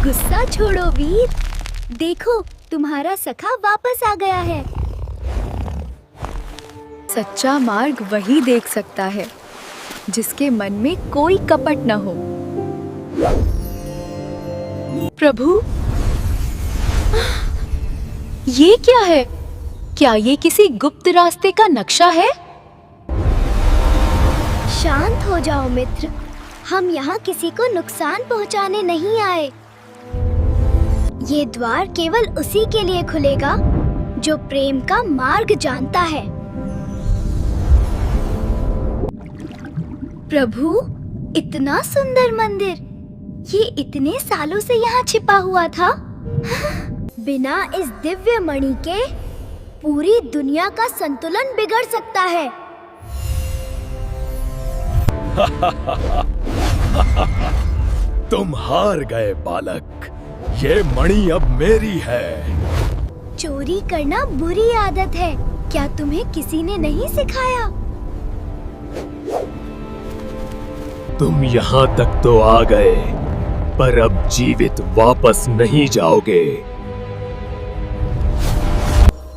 गुस्सा छोड़ो वीर, देखो तुम्हारा सखा वापस आ गया है। सच्चा मार्ग वही देख सकता है जिसके मन में कोई कपट न हो। प्रभु, ये क्या है? क्या ये किसी गुप्त रास्ते का नक्शा है? शांत हो जाओ मित्र, हम यहाँ किसी को नुकसान पहुँचाने नहीं आए। ये द्वार केवल उसी के लिए खुलेगा जो प्रेम का मार्ग जानता है। प्रभु, इतना सुंदर मंदिर, ये इतने सालों से यहाँ छिपा हुआ था। बिना इस दिव्य मणि के पूरी दुनिया का संतुलन बिगड़ सकता है। तुम हार गए बालक, ये मणि अब मेरी है। चोरी करना बुरी आदत है, क्या तुम्हें किसी ने नहीं सिखाया? तुम यहाँ तक तो आ गए, पर अब जीवित वापस नहीं जाओगे।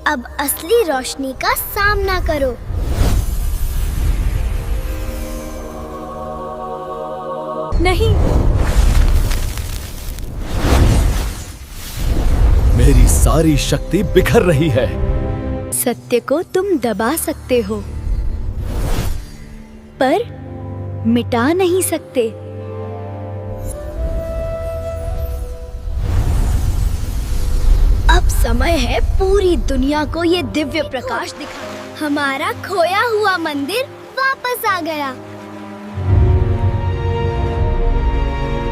अब असली रोशनी का सामना करो। नहीं, मेरी सारी शक्ति बिखर रही है। सत्य को तुम दबा सकते हो, पर मिटा नहीं सकते। अब समय है पूरी दुनिया को ये दिव्य प्रकाश दिखाना। हमारा खोया हुआ मंदिर वापस आ गया।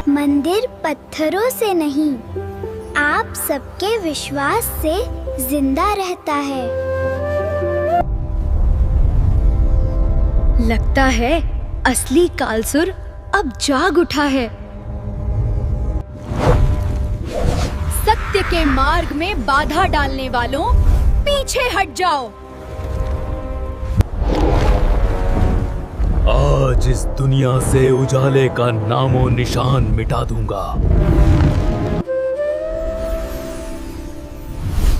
मंदिर पत्थरों से नहीं, आप सबके विश्वास से जिंदा रहता है। लगता है असली कालसुर अब जाग उठा है। सत्य के मार्ग में बाधा डालने वालों, पीछे हट जाओ। आज इस दुनिया से उजाले का नामो निशान मिटा दूंगा।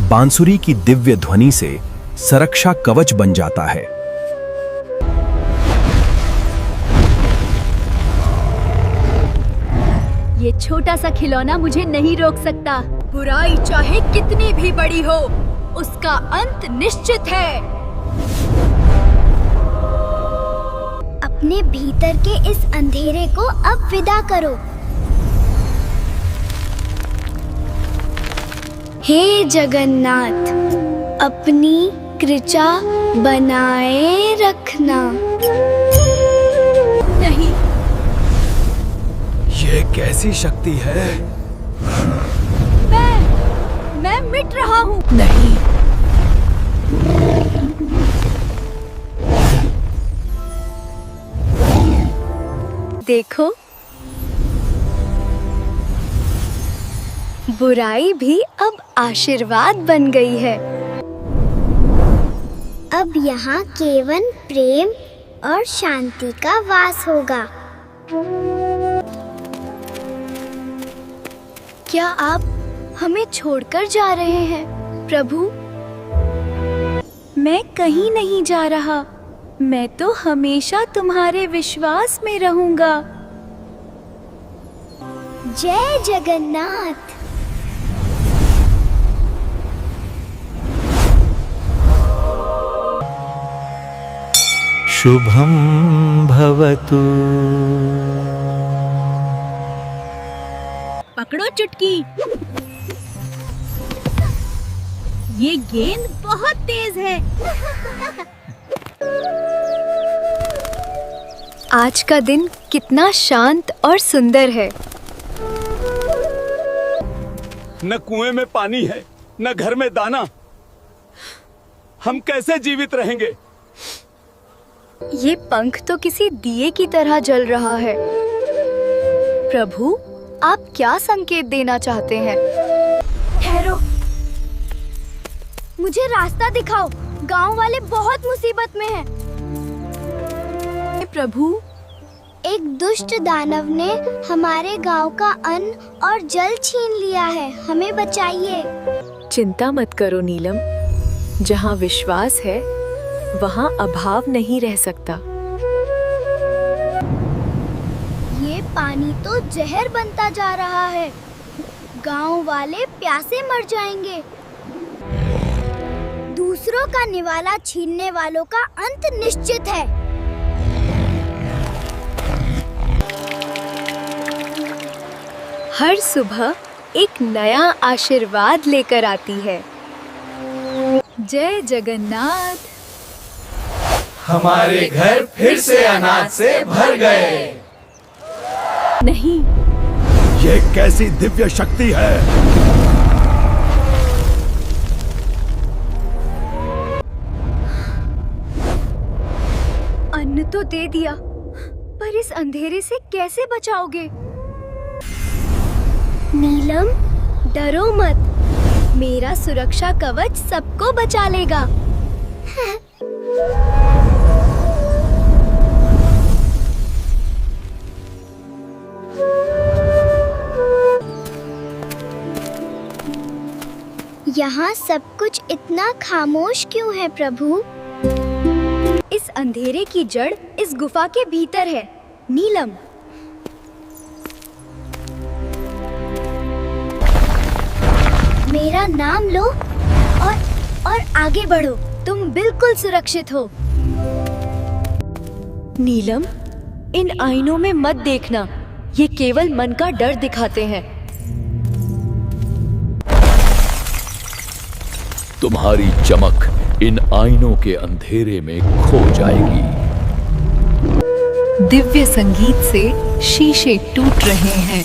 बांसुरी की दिव्य ध्वनि से संरक्षा कवच बन जाता है। ये छोटा सा खिलौना मुझे नहीं रोक सकता। बुराई चाहे कितनी भी बड़ी हो, उसका अंत निश्चित है। अपने भीतर के इस अंधेरे को अब विदा करो। हे जगन्नाथ, अपनी कृपा बनाए रखना। नहीं, ये कैसी शक्ति है? मैं मिट रहा हूँ। नहीं, देखो, बुराई भी अब आशीर्वाद बन गई है। अब यहाँ केवल प्रेम और शांति का वास होगा। क्या आप हमें छोड़कर जा रहे हैं, प्रभु? मैं कहीं नहीं जा रहा। मैं तो हमेशा तुम्हारे विश्वास में रहूंगा। जय जगन्नाथ। शुभम भवतु। पकड़ो चुटकी। ये गेंद बहुत तेज है। आज का दिन कितना शांत और सुंदर है। न कुएं में पानी है, न घर में दाना। हम कैसे जीवित रहेंगे? ये पंख तो किसी दिए की तरह जल रहा है। प्रभु, आप क्या संकेत देना चाहते हैं? ठहरो, मुझे रास्ता दिखाओ। गांव वाले बहुत मुसीबत में हैं। प्रभु, एक दुष्ट दानव ने हमारे गांव का अन्न और जल छीन लिया है। हमें बचाइए। चिंता मत करो नीलम, जहाँ विश्वास है वहाँ अभाव नहीं रह सकता। ये पानी तो जहर बनता जा रहा है। गांव वाले प्यासे मर जाएंगे। दूसरों का निवाला छीनने वालों का अंत निश्चित है। हर सुबह एक नया आशीर्वाद लेकर आती है। जय जगन्नाथ। हमारे घर फिर से अनाज से भर गए। नहीं, ये कैसी दिव्य शक्ति है? अन्न तो दे दिया, पर इस अंधेरे से कैसे बचाओगे? नीलम, डरो मत। मेरा सुरक्षा कवच सबको बचा लेगा। यहाँ सब कुछ इतना खामोश क्यों है प्रभु? इस अंधेरे की जड़ इस गुफा के भीतर है। नीलम, मेरा नाम लो और आगे बढ़ो। तुम बिल्कुल सुरक्षित हो। नीलम, इन आईनों में मत देखना, ये केवल मन का डर दिखाते हैं। तुम्हारी चमक इन आईनों के अंधेरे में खो जाएगी। दिव्य संगीत से शीशे टूट रहे हैं।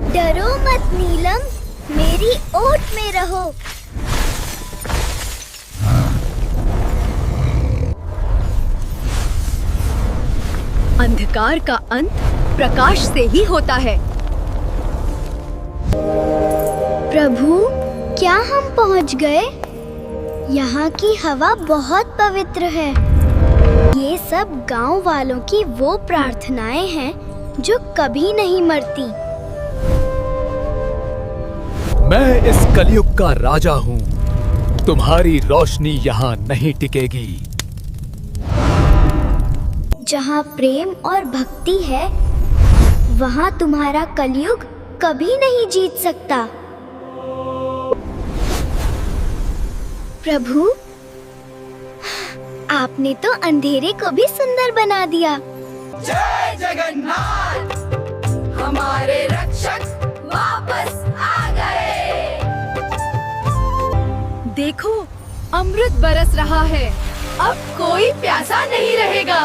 डरो मत नीलम, मेरी ओट में रहो। अंधकार का अंत प्रकाश से ही होता है। प्रभु, क्या हम पहुंच गए? यहाँ की हवा बहुत पवित्र है। ये सब गांव वालों की वो प्रार्थनाएं हैं जो कभी नहीं मरती। मैं इस कलयुग का राजा हूँ। तुम्हारी रोशनी यहाँ नहीं टिकेगी। जहाँ प्रेम और भक्ति है, वहाँ तुम्हारा कलयुग कभी नहीं जीत सकता। प्रभु, आपने तो अंधेरे को भी सुंदर बना दिया। जय जगन्नाथ, हमारे रक्षक वापस आ गए। देखो, अमृत बरस रहा है। अब कोई प्यासा नहीं रहेगा।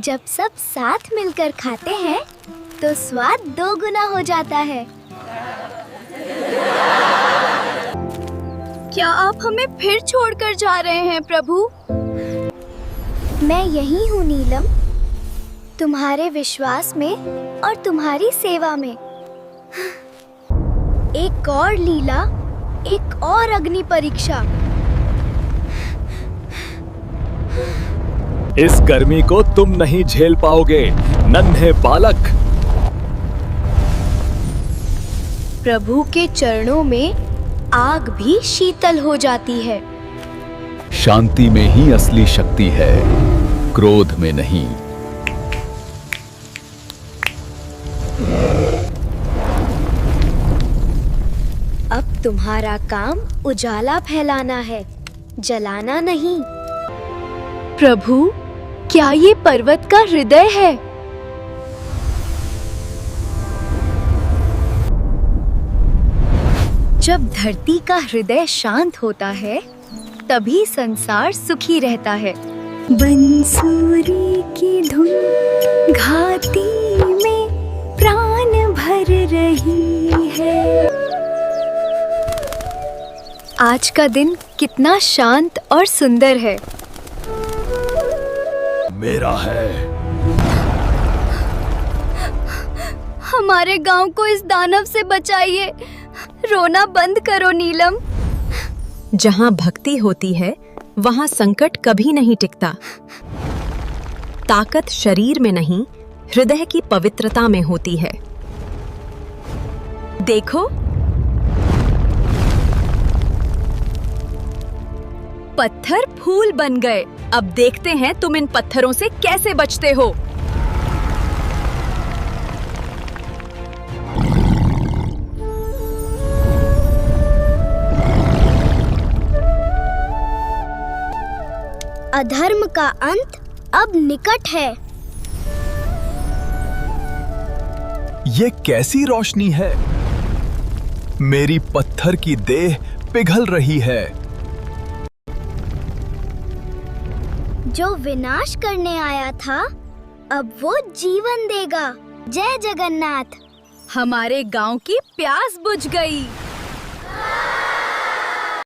जब सब साथ मिलकर खाते हैं तो स्वाद 2 गुना हो जाता है। क्या आप हमें फिर छोड़कर जा रहे हैं प्रभु? मैं यही हूँ नीलम, तुम्हारे विश्वास में और तुम्हारी सेवा में। एक और लीला, एक और अग्नि परीक्षा। इस गर्मी को तुम नहीं झेल पाओगे, नन्हे बालक। प्रभु के चरणों में आग भी शीतल हो जाती है। शांति में ही असली शक्ति है, क्रोध में नहीं। अब तुम्हारा काम उजाला फैलाना है, जलाना नहीं। प्रभु, क्या ये पर्वत का हृदय है? जब धरती का हृदय शांत होता है, तभी संसार सुखी रहता है। बंसुरी की धुन घाटी में प्राण भर रही है। आज का दिन कितना शांत और सुंदर है। मेरा है। हमारे गांव को इस दानव से बचाइए। रोना बंद करो नीलम। जहाँ भक्ति होती है वहां संकट कभी नहीं टिकता। ताकत शरीर में नहीं, हृदय की पवित्रता में होती है। देखो, पत्थर फूल बन गए। अब देखते हैं तुम इन पत्थरों से कैसे बचते हो। अधर्म का अंत अब निकट है। ये कैसी रोशनी है? मेरी पत्थर की देह पिघल रही है। जो विनाश करने आया था, अब वो जीवन देगा। जय जगन्नाथ। हमारे गांव की प्यास बुझ गई।